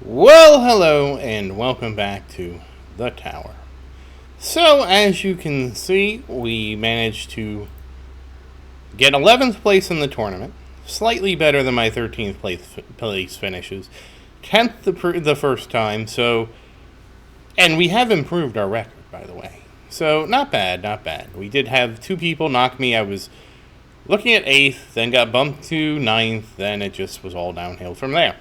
Well, hello, and welcome back to the tower. So, as you can see, we managed to get 11th place in the tournament, slightly better than my 13th place finishes, 10th the first time, and we have improved our record, by the way. So, not bad, not bad. We did have two people knock me. I was looking at 8th, then got bumped to 9th, then it just was all downhill from there.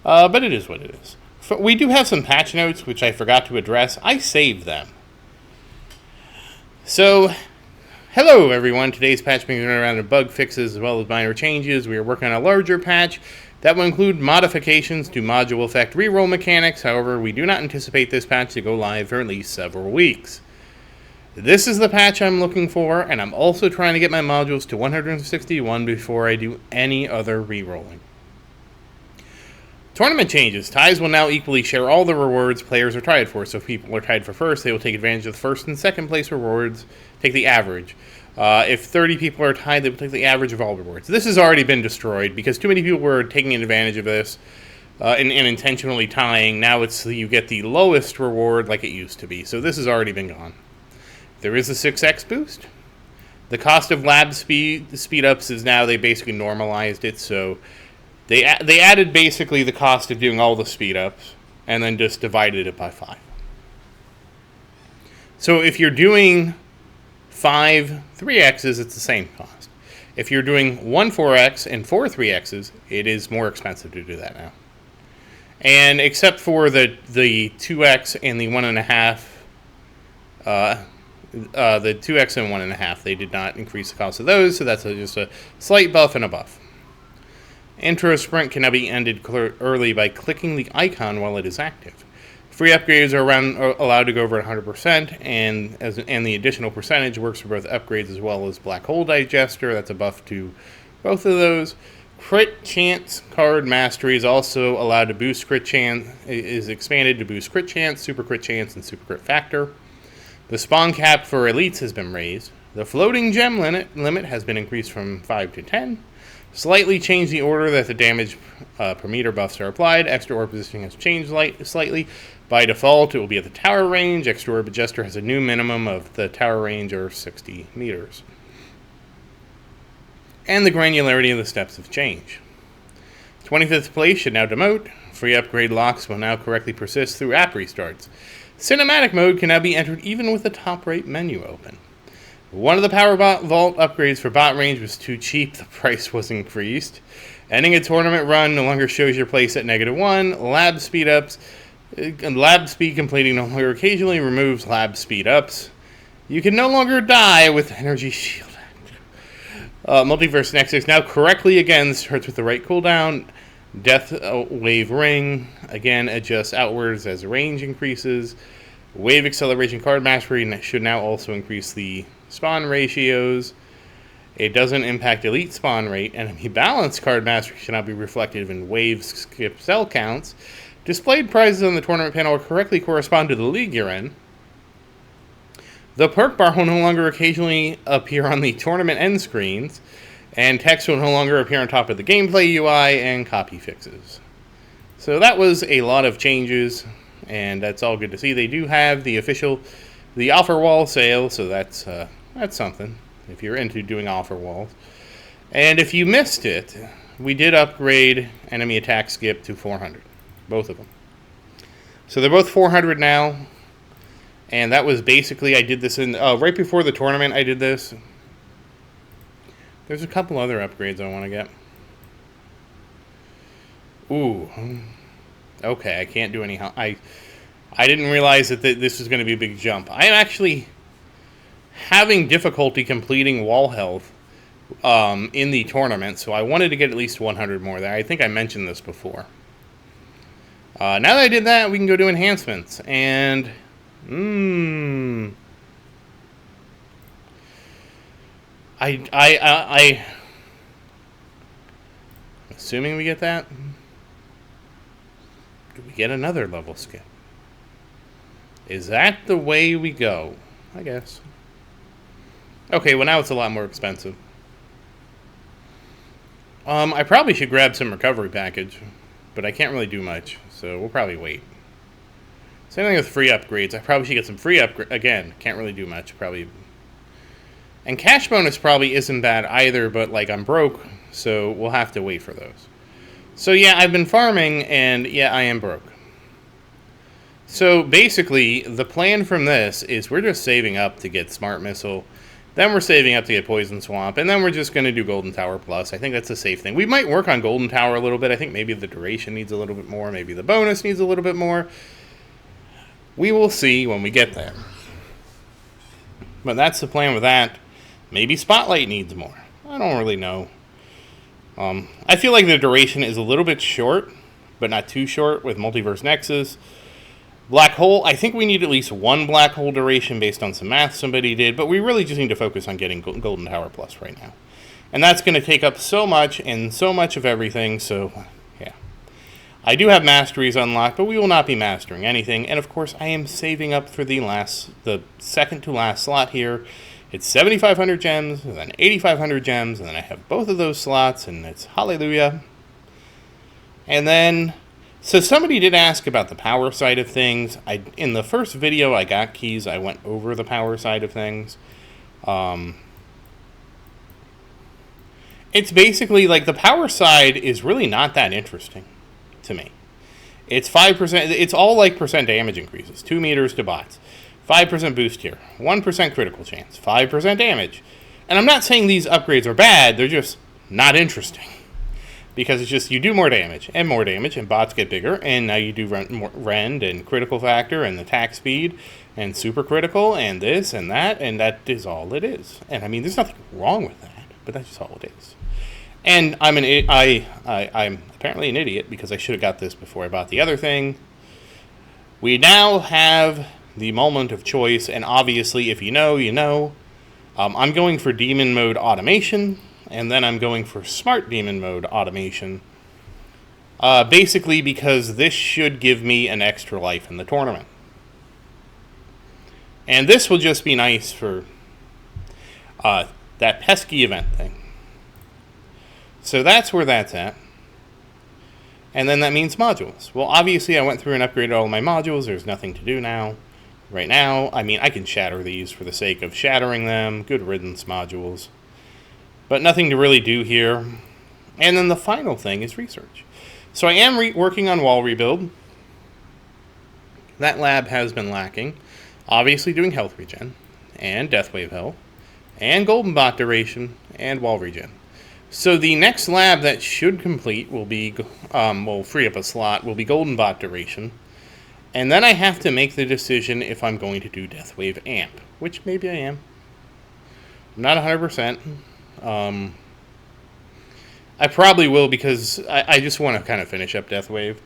But it is what it is. We do have some patch notes, which I forgot to address. I saved them. So, hello everyone. Today's patch being around bug fixes as well as minor changes. We are working on a larger patch that will include modifications to module effect reroll mechanics. However, we do not anticipate this patch to go live for at least several weeks. This is the patch I'm looking for, and I'm also trying to get my modules to 161 before I do any other rerolling. Tournament changes. Ties will now equally share all the rewards players are tied for. So if people are tied for first, they will take advantage of the first and second place rewards, take the average. If 30 people are tied, they will take the average of all rewards. This has already been destroyed because too many people were taking advantage of this and intentionally tying. Now you get the lowest reward like it used to be. So this has already been gone. There is a 6x boost. The cost of lab speed ups is now, they basically normalized it, so They added basically the cost of doing all the speed ups and then just divided it by 5. So if you're doing 5 3x's, it's the same cost. If you're doing 1 4x and 4 3x's, it is more expensive to do that now. And except for the 2x and the 1.5, the 2x and 1.5, they did not increase the cost of those, so that's just a slight buff and a buff. Intro Sprint can now be ended early by clicking the icon while it is active. Free upgrades are allowed to go over 100%, and the additional percentage works for both upgrades as well as Black Hole Digester. That's a buff to both of those. Crit Chance Card Mastery is also allowed to boost crit chance, is expanded to boost crit chance, super crit chance, and super crit factor. The spawn cap for elites has been raised. The floating gem limit has been increased from 5 to 10. Slightly changed the order that the damage per meter buffs are applied. Extra Orb positioning has changed slightly. By default, it will be at the tower range. Extra Orb Jester has a new minimum of the tower range, or 60 meters. And the granularity of the steps have changed. 25th place should now demote. Free upgrade locks will now correctly persist through app restarts. Cinematic mode can now be entered even with the top right menu open. One of the Power Vault upgrades for bot range was too cheap. The price was increased. Ending a tournament run no longer shows your place at -1. Lab speed ups. Lab speed completing no longer occasionally removes lab speed ups. You can no longer die with Energy Shield. Multiverse Nexus now correctly again starts with the right cooldown. Death Wave Ring again adjusts outwards as range increases. Wave Acceleration Card Mastery should now also increase the spawn ratios. It doesn't impact elite spawn rate. Enemy balance card mastery should now be reflected in wave skip cell counts. Displayed prizes on the tournament panel will correctly correspond to the league you're in. The perk bar will no longer occasionally appear on the tournament end screens, and text will no longer appear on top of the gameplay UI, and copy fixes. So that was a lot of changes, and that's all good to see. They do have the offer wall sale, so that's something if you're into doing offer walls. And if you missed it, we did upgrade enemy attack skip to 400, both of them. So they're both 400 now, and that was basically, I did this right before the tournament. I did this. There's a couple other upgrades I want to get. Ooh, okay, I can't do any. I didn't realize that this was going to be a big jump. I am actually having difficulty completing wall health in the tournament, so I wanted to get at least 100 more there. I think I mentioned this before. Now that I did that, we can go do enhancements, and assuming we get that, do we get another level skip? Is that the way we go? I guess. Okay, well now it's a lot more expensive. I probably should grab some recovery package. but I can't really do much, so we'll probably wait. Same thing with free upgrades. I probably should get some free upgrades. Again, can't really do much, probably. And cash bonus probably isn't bad either, but like I'm broke, so we'll have to wait for those. So yeah, I've been farming, and yeah, I am broke. So basically, the plan from this is we're just saving up to get Smart Missile, then we're saving up to get Poison Swamp, and then we're just going to do Golden Tower Plus. I think that's a safe thing. We might work on Golden Tower a little bit. I think maybe the duration needs a little bit more, maybe the bonus needs a little bit more. We will see when we get there. But that's the plan with that. Maybe Spotlight needs more. I don't really know. I feel like the duration is a little bit short, but not too short with Multiverse Nexus. Black Hole, I think we need at least one Black Hole duration based on some math somebody did, but we really just need to focus on getting Golden Tower Plus right now. And that's going to take up so much and so much of everything, so yeah. I do have masteries unlocked, but we will not be mastering anything. And of course, I am saving up for the second to last slot here. It's 7,500 gems, and then 8,500 gems, and then I have both of those slots, and it's hallelujah. And then, so somebody did ask about the power side of things. In the first video I got keys, I went over the power side of things. It's basically like the power side is really not that interesting to me. It's 5%, it's all like percent damage increases, 2 meters to bots. 5% boost here, 1% critical chance, 5% damage. And I'm not saying these upgrades are bad, they're just not interesting. Because it's just, you do more damage, and bots get bigger, and now you do rend, and critical factor, and attack speed, and super critical, and this, and that is all it is. And I mean, there's nothing wrong with that, but that's just all it is. And I'm apparently an idiot, because I should have got this before I bought the other thing. We now have the moment of choice, and obviously, if you know, you know. I'm going for Demon Mode Automation, and then I'm going for Smart Demon Mode Automation. Basically because this should give me an extra life in the tournament. And this will just be nice for that pesky event thing. So that's where that's at. And then that means modules. Well, obviously I went through and upgraded all my modules. There's nothing to do now. Right now, I mean, I can shatter these for the sake of shattering them. Good riddance modules. But nothing to really do here. And then the final thing is research. So I am working on wall rebuild. That lab has been lacking. Obviously doing health regen, and death wave health, and golden bot duration, and wall regen. So the next lab that should complete will be, will free up a slot, will be golden bot duration. And then I have to make the decision if I'm going to do death wave amp, which maybe I am. I'm not 100%. I probably will because I just want to kind of finish up death wave.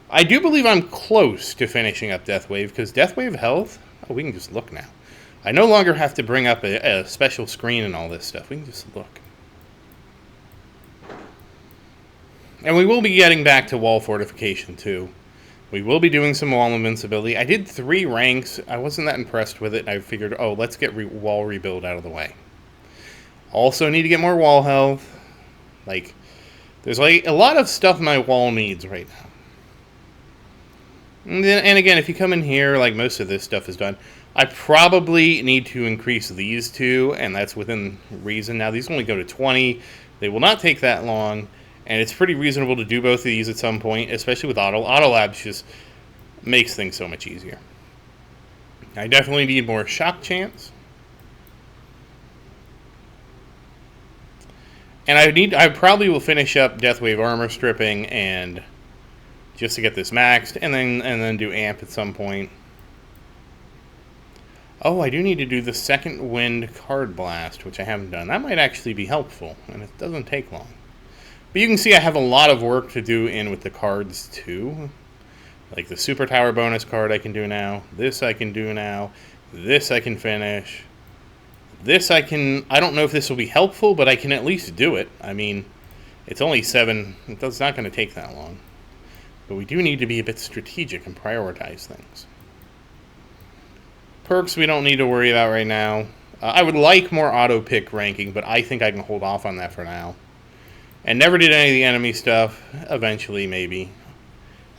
I do believe I'm close to finishing up death wave because death wave health, oh, we can just look now. I no longer have to bring up a special screen and all this stuff. We can just look. And we will be getting back to wall fortification too. We will be doing some wall invincibility. I did 3 ranks. I wasn't that impressed with it. I figured, oh, let's get wall rebuild out of the way. Also need to get more wall health. Like, there's like a lot of stuff my wall needs right now. And again, if you come in here, like most of this stuff is done, I probably need to increase these 2, and that's within reason. Now, these only go to 20. They will not take that long. And it's pretty reasonable to do both of these at some point, especially with Auto. Auto Labs just makes things so much easier. I definitely need more shock chance. And I probably will finish up Death Wave armor stripping and just to get this maxed, and then do amp at some point. Oh, I do need to do the second wind card blast, which I haven't done. That might actually be helpful, and it doesn't take long. But you can see I have a lot of work to do in with the cards too. Like the super tower bonus card I can do now. This I can do now. This I can finish. This I don't know if this will be helpful, but I can at least do it. I mean, it's only 7. It's not going to take that long. But we do need to be a bit strategic and prioritize things. Perks we don't need to worry about right now. I would like more auto pick ranking, but I think I can hold off on that for now. And never did any of the enemy stuff. Eventually, maybe.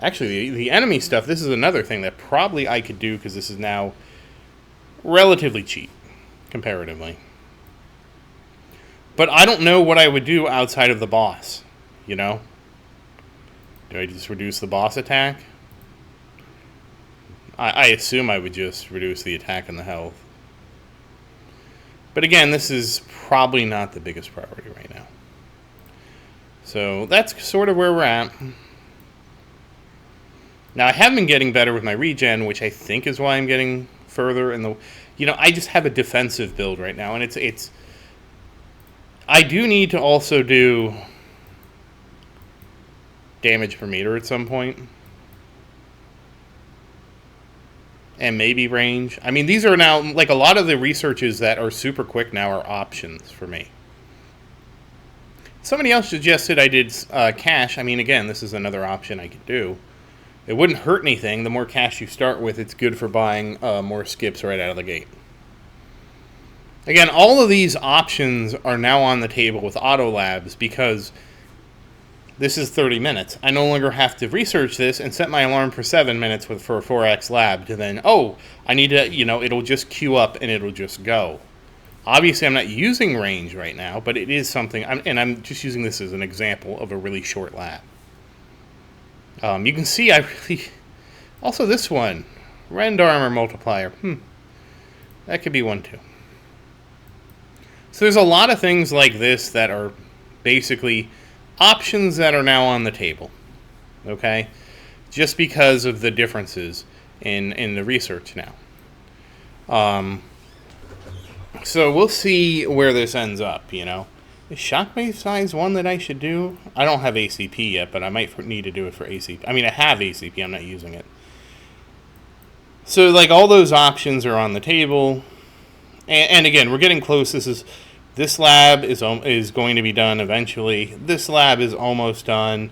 Actually, the enemy stuff, this is another thing that probably I could do because this is now relatively cheap, comparatively. But I don't know what I would do outside of the boss, you know? Do I just reduce the boss attack? I assume I would just reduce the attack and the health. But again, this is probably not the biggest priority right now. So that's sort of where we're at. Now, I have been getting better with my regen, which I think is why I'm getting further in the... You know, I just have a defensive build right now, and it's... I do need to also do damage per meter at some point. And maybe range. I mean, these are now... Like, a lot of the researches that are super quick now are options for me. Somebody else suggested I did cash. I mean, again, this is another option I could do. It wouldn't hurt anything. The more cash you start with, it's good for buying more skips right out of the gate. Again, all of these options are now on the table with Auto Labs because this is 30 minutes. I no longer have to research this and set my alarm for 7 minutes for a 4X lab to then, oh, I need to, you know, it'll just queue up and it'll just go. Obviously, I'm not using range right now, but it is something, and I'm just using this as an example of a really short lab. You can see I really... Also this one. Rend Armor Multiplier. That could be one too. So there's a lot of things like this that are basically options that are now on the table. Okay? Just because of the differences in the research now. So we'll see where this ends up, you know. Is Shockwave size one that I should do? I don't have ACP yet, but I might need to do it for ACP. I mean, I have ACP, I'm not using it. So, like, all those options are on the table. And again, we're getting close. This lab is going to be done eventually. This lab is almost done.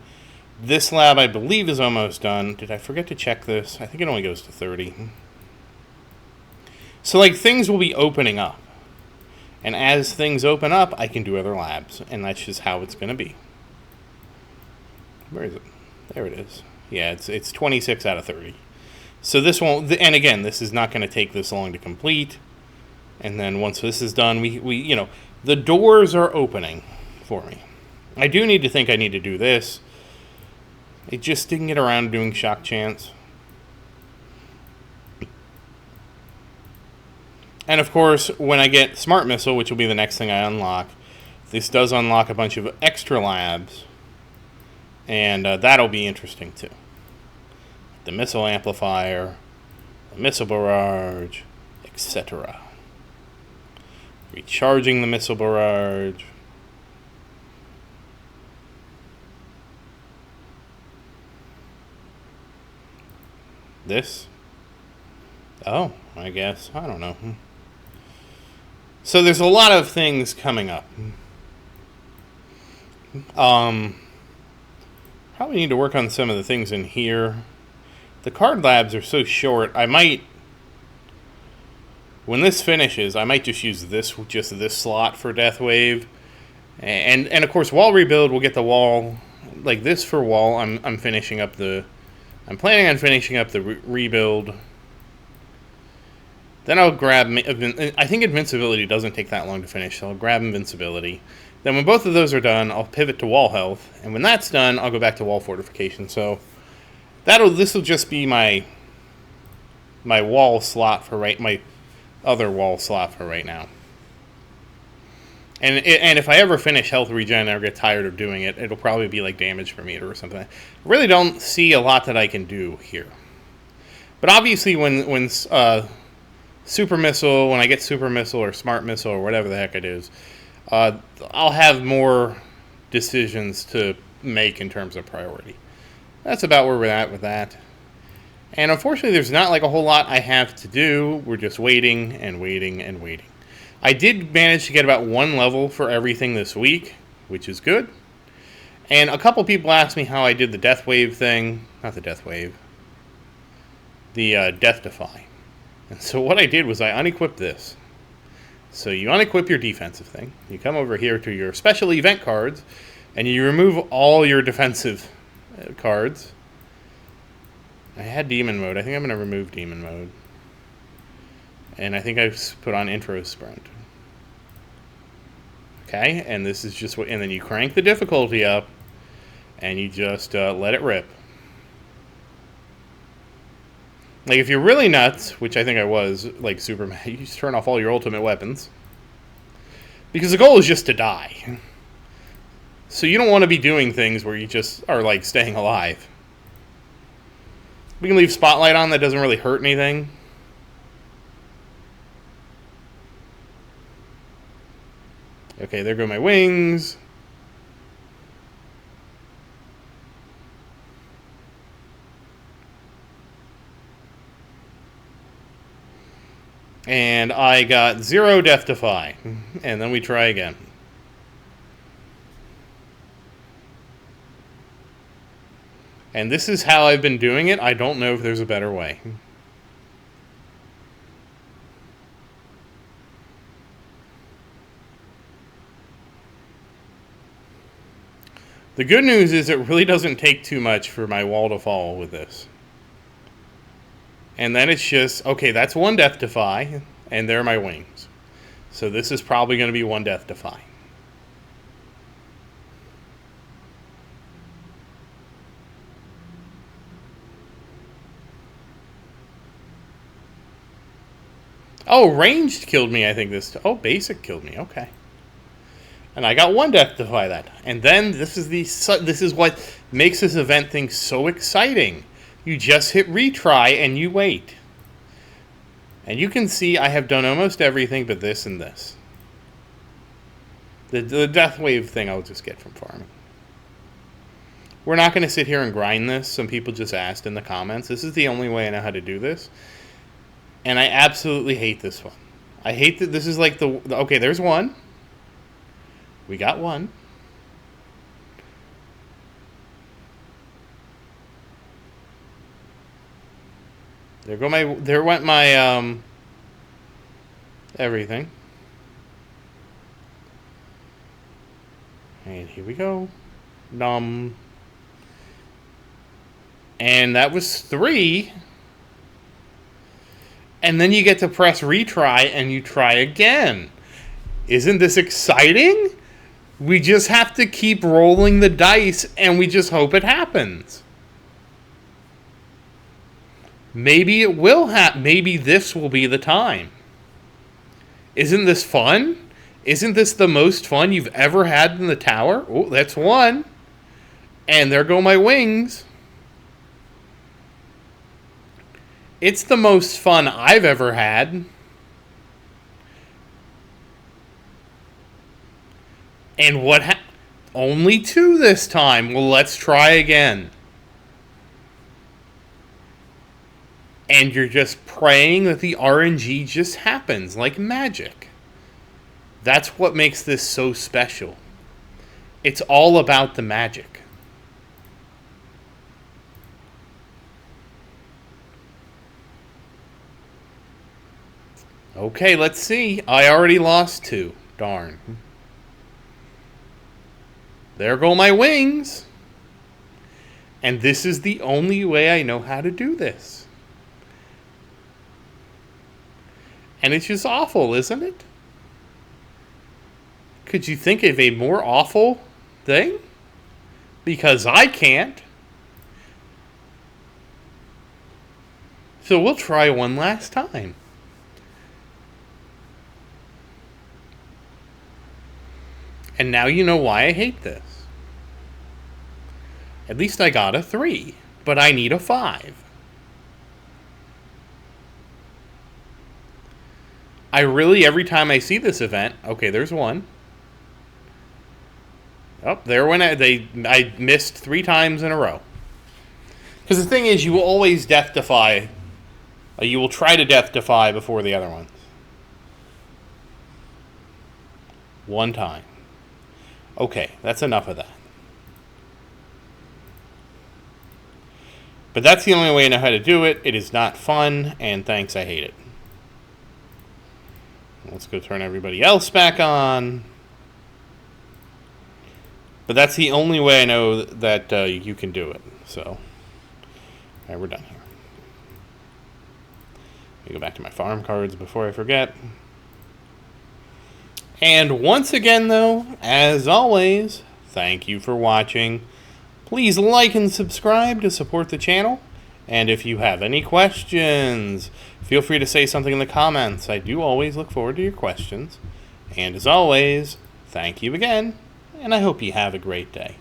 This lab, I believe, is almost done. Did I forget to check this? I think it only goes to 30. So, like, things will be opening up. And as things open up, I can do other labs. And that's just how it's going to be. Where is it? There it is. Yeah, it's 26 out of 30. So this won't... And again, this is not going to take this long to complete. And then once this is done, we you know, the doors are opening for me. I do need to think I need to do this. I just didn't get around to doing Shock Chance. And of course, when I get Smart Missile, which will be the next thing I unlock, this does unlock a bunch of extra labs. And that'll be interesting too. The Missile Amplifier, the Missile Barrage, etc. Recharging the Missile Barrage. This? Oh, I guess. I don't know. So there's a lot of things coming up. Probably need to work on some of the things in here. The card labs are so short, I might... When this finishes, I might just use this slot for Death Wave. And of course, wall rebuild, we'll get the wall... Like this for wall, I'm finishing up the... I'm planning on finishing up the rebuild... Then I'll grab... I think Invincibility doesn't take that long to finish, so I'll grab Invincibility. Then when both of those are done, I'll pivot to Wall Health. And when that's done, I'll go back to Wall Fortification. So this will just be my wall slot for my other wall slot for right now. And if I ever finish Health Regen or get tired of doing it, it'll probably be like damage per meter or something. I really don't see a lot that I can do here. But obviously when Super Missile, when I get Super Missile or Smart Missile or whatever the heck it is, I'll have more decisions to make in terms of priority. That's about where we're at with that. And unfortunately, there's not like a whole lot I have to do. We're just waiting and waiting and waiting. I did manage to get about 1 level for everything this week, which is good. And a couple people asked me how I did the Death Wave thing. Not the Death Wave. The Death Defy. And so what I did was I unequipped this. So you unequip your defensive thing. You come over here to your special event cards, and you remove all your defensive cards. I had demon mode. I think I'm going to remove demon mode. And I think I've put on intro sprint. Okay, and this is just what, and then you crank the difficulty up, and you just let it rip. Like, if you're really nuts, which I think I was, like super mad, you just turn off all your ultimate weapons. Because the goal is just to die. So you don't want to be doing things where you just are, like, staying alive. We can leave Spotlight on, that doesn't really hurt anything. Okay, there go my wings. And I got 0 Death Defy. And then we try again. And this is how I've been doing it. I don't know if there's a better way. The good news is it really doesn't take too much for my wall to fall with this. And then it's just, okay, that's 1 Death Defy, and there are my wings. So this is probably going to be 1 Death Defy. Oh, ranged killed me, I think this. Oh, basic killed me. Okay. And I got 1 Death Defy that. And then this is what makes this event thing so exciting. You just hit retry and you wait. And you can see I have done almost everything but this and this. The Death Wave thing I'll just get from farming. We're not going to sit here and grind this. Some people just asked in the comments. This is the only way I know how to do this. And I absolutely hate this one. I hate that this is like the... Okay, there's 1. We got 1. There went my everything. And here we go. And that was 3. And then you get to press retry and you try again. Isn't this exciting? We just have to keep rolling the dice and we just hope it happens. Maybe it will happen. Maybe this will be the time. Isn't this fun? Isn't this the most fun you've ever had in the tower? Oh, that's 1. And there go my wings. It's the most fun I've ever had. And what only 2 this time. Well, let's try again. And you're just praying that the RNG just happens like magic. That's what makes this so special. It's all about the magic. Okay, let's see. I already lost 2. Darn. There go my wings. And this is the only way I know how to do this. And it's just awful, isn't it? Could you think of a more awful thing? Because I can't. So we'll try one last time. And now you know why I hate this. At least I got a 3, but I need a 5. I really, every time I see this event, okay, there's 1. Oh, there went I missed 3 times in a row. Because the thing is, you will always Death Defy. You will try to Death Defy before the other ones. 1 time. Okay, that's enough of that. But that's the only way I know how to do it. It is not fun, and thanks, I hate it. Let's go turn everybody else back on. But that's the only way I know that you can do it. So, Alright, we're done here. Let me go back to my farm cards before I forget. And once again, though, as always, thank you for watching. Please like and subscribe to support the channel. And if you have any questions, feel free to say something in the comments. I do always look forward to your questions. And as always, thank you again, and I hope you have a great day.